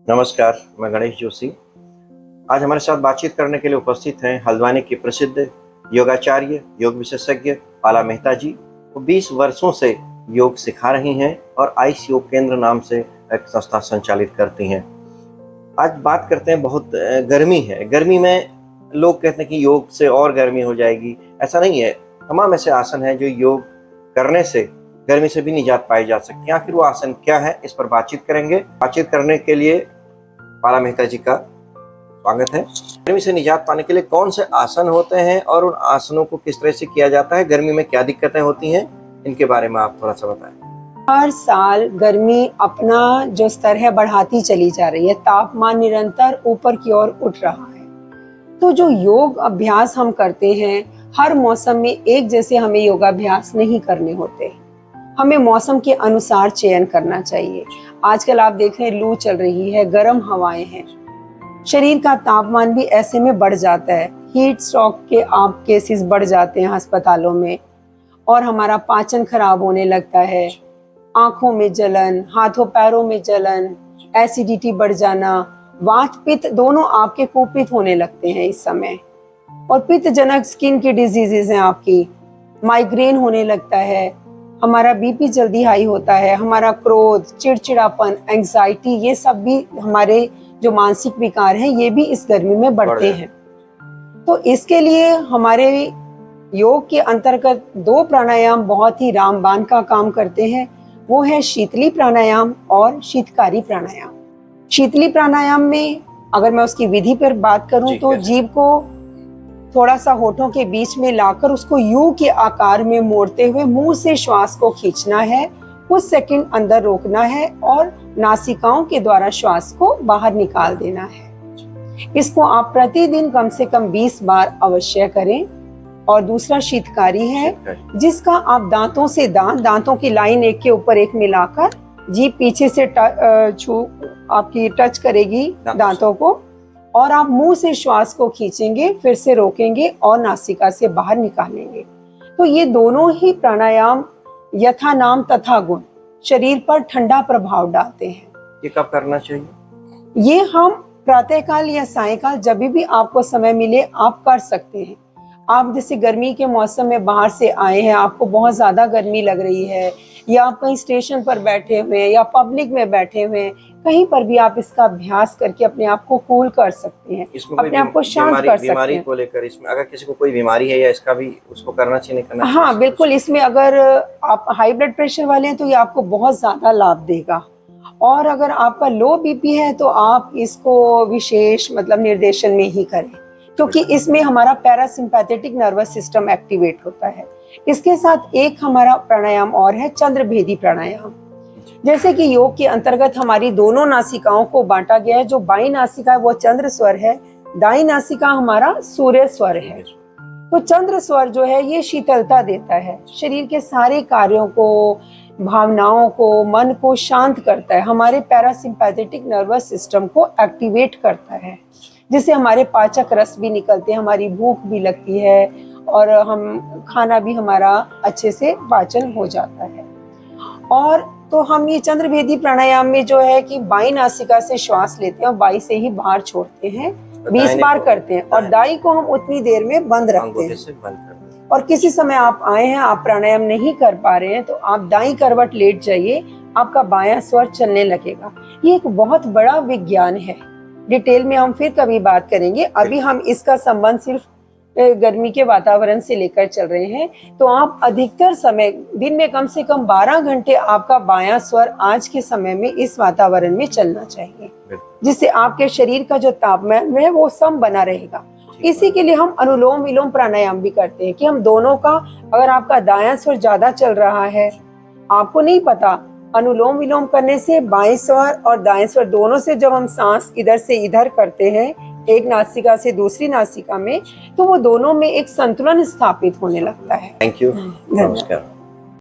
नमस्कार, मैं गणेश जोशी। आज हमारे साथ बातचीत करने के लिए उपस्थित हैं हल्द्वानी के प्रसिद्ध योगाचार्य, योग विशेषज्ञ पाला मेहता जी। वो 20 वर्षों से योग सिखा रही हैं और आइस योग केंद्र नाम से एक संस्था संचालित करती हैं। आज बात करते हैं, बहुत गर्मी है। गर्मी में लोग कहते हैं कि योग से और गर्मी हो जाएगी। ऐसा नहीं है। तमाम ऐसे आसन हैं जो योग करने से गर्मी से भी निजात पाई जा सकती है। आखिर वो आसन क्या है, इस पर बातचीत करेंगे। बातचीत करने के लिए पाला मेहता जी का स्वागत है। गर्मी से निजात पाने के लिए कौन से आसन होते हैं और उन आसनों को किस तरह से किया जाता है, गर्मी में क्या दिक्कतें होती हैं, इनके बारे में आप थोड़ा सा बताएं। हर साल गर्मी अपना जो स्तर है बढ़ाती चली जा रही है। तापमान निरंतर ऊपर की ओर उठ रहा है। तो जो योग अभ्यास हम करते हैं, हर मौसम में एक जैसे हमें योगाभ्यास नहीं करने होते। हमें मौसम के अनुसार चयन करना चाहिए। आजकल आप देख रहे हैं, लू चल रही है, गर्म हवाएं हैं, शरीर का तापमान भी ऐसे में बढ़ जाता है। हीट स्ट्रोक के आप केसेस बढ़ जाते हैं अस्पतालों में, और हमारा पाचन खराब होने लगता है। आंखों में जलन, हाथों पैरों में जलन, एसिडिटी बढ़ जाना, वात पित्त दोनों आपके कुपित होने लगते हैं इस समय। और पित्त जनक स्किन की डिजीजेस हैं आपकी, माइग्रेन होने लगता है, हमारा बीपी जल्दी हाई होता है, हमारा क्रोध, चिड़चिड़ापन, एंजाइटी, ये सब भी हमारे जो मानसिक विकार हैं ये भी इस गर्मी में बढ़ते हैं। तो इसके लिए हमारे योग के अंतर्गत 2 प्राणायाम बहुत ही रामबाण का काम करते हैं। वो है शीतली प्राणायाम और शीतकारी प्राणायाम। शीतली प्राणायाम में अगर मैं उसकी विधि पर बात करूं तो जीभ को थोड़ा सा होठों के बीच में लाकर उसको यू के आकार में मोड़ते हुए मुंह से श्वास को खींचना है, कुछ सेकंड अंदर रोकना है और नासिकाओं के द्वारा श्वास को बाहर निकाल देना है। इसको आप प्रतिदिन कम से कम 20 बार अवश्य करें। और दूसरा शीतकारी है, जिसका आप दांतों से दांतों की लाइन एक के ऊपर एक मिलाकर जीभ पीछे से आपकी टच करेगी दांतों को, और आप मुंह से श्वास को खींचेंगे, फिर से रोकेंगे और नासिका से बाहर निकालेंगे। तो ये दोनों ही प्राणायाम यथा नाम तथा गुण शरीर पर ठंडा प्रभाव डालते हैं। ये कब करना चाहिए? ये हम प्रातःकाल या सायंकाल जब भी आपको समय मिले आप कर सकते हैं। आप जैसे गर्मी के मौसम में बाहर से आए हैं, आपको बहुत ज्यादा गर्मी लग रही है, या आप कहीं स्टेशन पर बैठे हुए हैं या पब्लिक में बैठे हुए हैं, कहीं पर भी आप इसका अभ्यास करके अपने आप को कूल कर सकते हैं, अपने आप को शांत कर सकते हैं। बीमारी को लेकर इसमें अगर किसी को कोई बीमारी है या इसका भी उसको करना चाहिए, नहीं करना चाहिए? हाँ बिल्कुल, इसमें अगर आप हाई ब्लड प्रेशर वाले हैं तो ये आपको बहुत ज्यादा लाभ देगा। और अगर आपका लो बीपी है तो आप इसको विशेष निर्देशन में ही करें, क्योंकि इसमें हमारा पैरासिम्पैथेटिक नर्वस सिस्टम एक्टिवेट होता है। इसके साथ एक हमारा प्राणायाम और है, चंद्रभेदी प्राणायाम। जैसे कि योग के अंतर्गत हमारी दोनों नासिकाओं को बांटा गया है। जो बाई नासिका है वो चंद्र स्वर है, दाई नासिका हमारा सूर्य स्वर है। तो चंद्र स्वर जो है ये शीतलता देता है, शरीर के सारे कार्यों को, भावनाओं को, मन को शांत करता है, हमारे पैरासिम्पैथेटिक नर्वस सिस्टम को एक्टिवेट करता है, जिससे हमारे पाचक रस भी निकलते हैं, हमारी भूख भी लगती है और हम खाना भी हमारा अच्छे से पाचन हो जाता है। और तो हम ये चंद्रभेदी प्राणायाम में जो है कि बाई नासिका से श्वास लेते हैं और बाई से ही बाहर छोड़ते हैं, 20 बार करते हैं, और दाई को हम उतनी देर में बंद रखते हैं। और किसी समय आप आए हैं, आप प्राणायाम नहीं कर पा रहे हैं, तो आप दाई करवट लेट जाइए, आपका बायां स्वर चलने लगेगा। ये एक बहुत बड़ा विज्ञान है, डिटेल में हम फिर कभी बात करेंगे। अभी हम इसका संबंध सिर्फ गर्मी के वातावरण से लेकर चल रहे हैं। तो आप अधिकतर समय दिन में कम से कम 12 घंटे आपका बायां स्वर आज के समय में इस वातावरण में चलना चाहिए, जिससे आपके शरीर का जो तापमान है वो सम बना रहेगा। इसी के लिए हम अनुलोम विलोम प्राणायाम भी करते हैं कि हम दोनों का, अगर आपका दायां स्वर ज्यादा चल रहा है, आपको नहीं पता, अनुलोम विलोम करने से बाएं स्वर और दाएं स्वर दोनों से जब हम सांस इधर से इधर करते हैं, एक नासिका से दूसरी नासिका में, तो वो दोनों में एक संतुलन स्थापित होने लगता है। थैंक यू, नमस्कार।